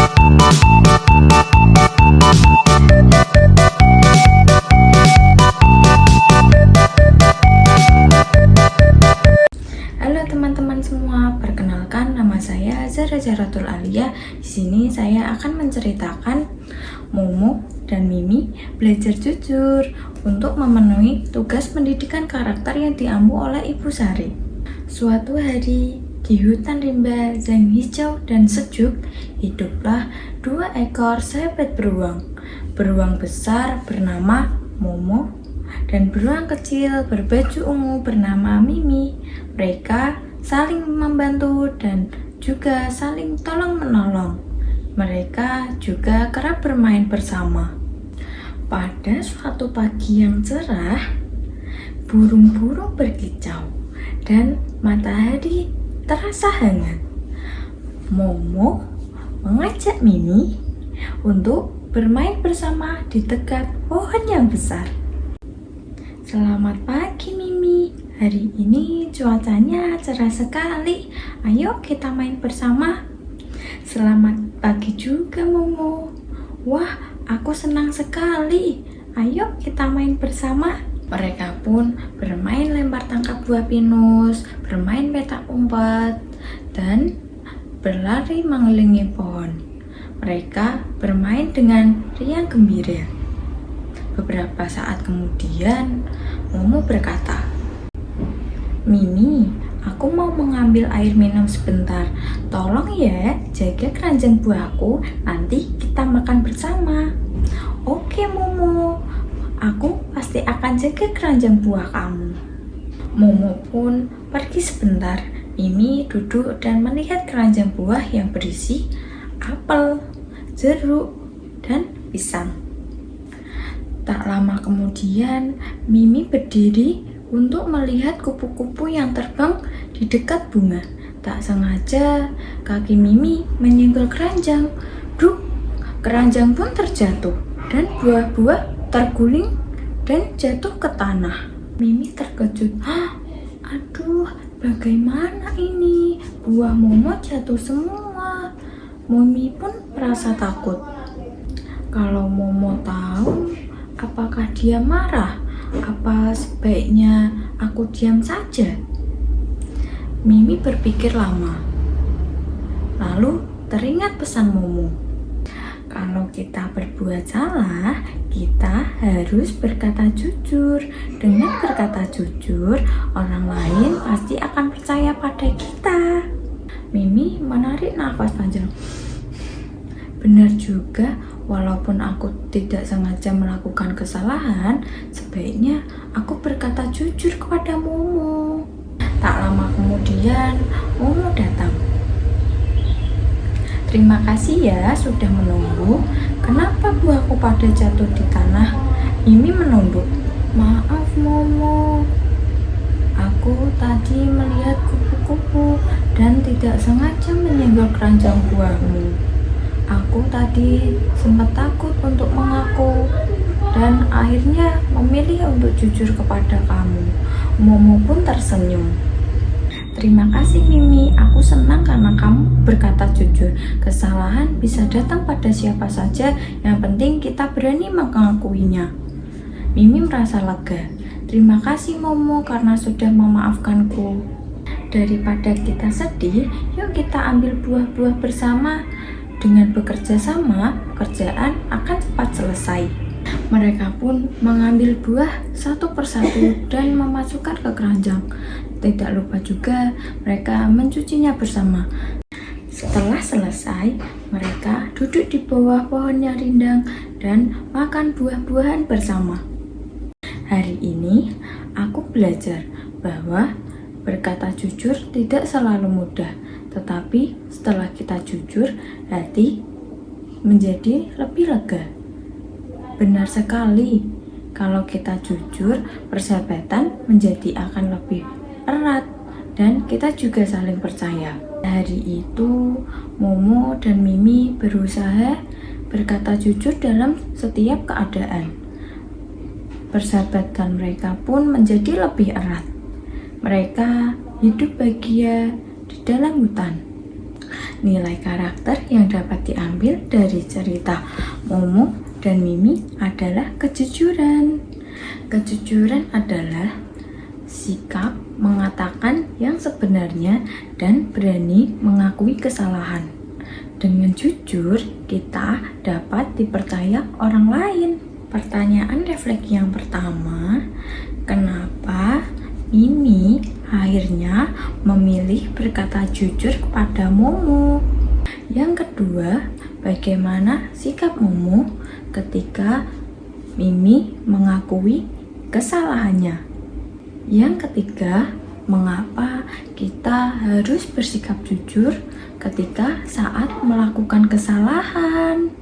Halo teman-teman semua, perkenalkan nama saya Zara Zaratul Alia. Di sini saya akan menceritakan Momo dan Mimi belajar jujur untuk memenuhi tugas pendidikan karakter yang diampu oleh Ibu Sari. Suatu hari, di hutan rimba yang hijau dan sejuk, hiduplah dua ekor sahabat beruang. Beruang besar bernama Momo dan beruang kecil berbaju ungu bernama Mimi. Mereka saling membantu dan juga saling tolong-menolong. Mereka juga kerap bermain bersama. Pada suatu pagi yang cerah, burung-burung berkicau dan matahari terasa hangat. Momo mengajak Mimi untuk bermain bersama di dekat pohon yang besar. Selamat pagi Mimi, hari ini cuacanya cerah sekali, ayo kita main bersama. Selamat pagi juga Momo, wah aku senang sekali, ayo kita main bersama. Mereka pun bermain lempar tangkap buah pinus, bermain petak umpet, dan berlari mengelilingi pohon. Mereka bermain dengan riang gembira. Beberapa saat kemudian, Momo berkata, "Mimi, aku mau mengambil air minum sebentar. Tolong ya, jaga keranjang buahku, nanti kita makan bersama." "Oke Momo, aku pasti akan jaga keranjang buah kamu." Momo pun pergi sebentar. Mimi duduk dan melihat keranjang buah yang berisi apel, jeruk, dan pisang. Tak lama kemudian, Mimi berdiri untuk melihat kupu-kupu yang terbang di dekat bunga. Tak sengaja, kaki Mimi menyenggol keranjang. Duk, keranjang pun terjatuh dan buah-buah terguling dan jatuh ke tanah. Mimi terkejut. Aduh, bagaimana ini? Buah Momo jatuh semua. Mimi pun merasa takut. Kalau Momo tahu, apakah dia marah? Apa sebaiknya aku diam saja? Mimi berpikir lama. Lalu teringat pesan Momo. Kalau kita berbuat salah, kita harus berkata jujur. Dengan berkata jujur, orang lain pasti akan percaya pada kita. Mimi menarik nafas panjang. Benar juga, walaupun aku tidak sengaja melakukan kesalahan, sebaiknya aku berkata jujur kepada Momo. Tak lama kemudian, Momo datang. "Terima kasih ya sudah menunggu. Kenapa buahku pada jatuh di tanah?" Mimi menunduk. "Maaf Momo, aku tadi melihat kupu-kupu dan tidak sengaja menyenggol keranjang buahmu. Aku tadi sempat takut untuk mengaku dan akhirnya memilih untuk jujur kepada kamu." Momo pun tersenyum. "Terima kasih Mimi, aku senang karena kamu berkata jujur. Kesalahan bisa datang pada siapa saja, yang penting kita berani mengakuinya." Mimi merasa lega. "Terima kasih Momo karena sudah memaafkanku. Daripada kita sedih, yuk kita ambil buah-buah bersama. Dengan bekerja sama, pekerjaan akan cepat selesai." Mereka pun mengambil buah satu persatu dan memasukkan ke keranjang. Tidak lupa juga mereka mencucinya bersama. Setelah selesai, mereka duduk di bawah pohon yang rindang dan makan buah-buahan bersama. Hari ini, aku belajar bahwa berkata jujur tidak selalu mudah. Tetapi setelah kita jujur, hati menjadi lebih lega. Benar sekali, kalau kita jujur, persahabatan menjadi akan lebih erat dan kita juga saling percaya. Hari itu, Momo dan Mimi berusaha berkata jujur dalam setiap keadaan. Persahabatan mereka pun menjadi lebih erat. Mereka hidup bahagia di dalam hutan. Nilai karakter yang dapat diambil dari cerita Momo dan Mimi adalah kejujuran. Kejujuran adalah sikap mengatakan yang sebenarnya dan berani mengakui kesalahan. Dengan jujur, kita dapat dipercaya orang lain. Pertanyaan refleksi yang pertama, kenapa Mimi akhirnya memilih berkata jujur kepada Momo? Yang kedua, bagaimana sikap Momo ketika Mimi mengakui kesalahannya? Yang ketiga, mengapa kita harus bersikap jujur ketika saat melakukan kesalahan?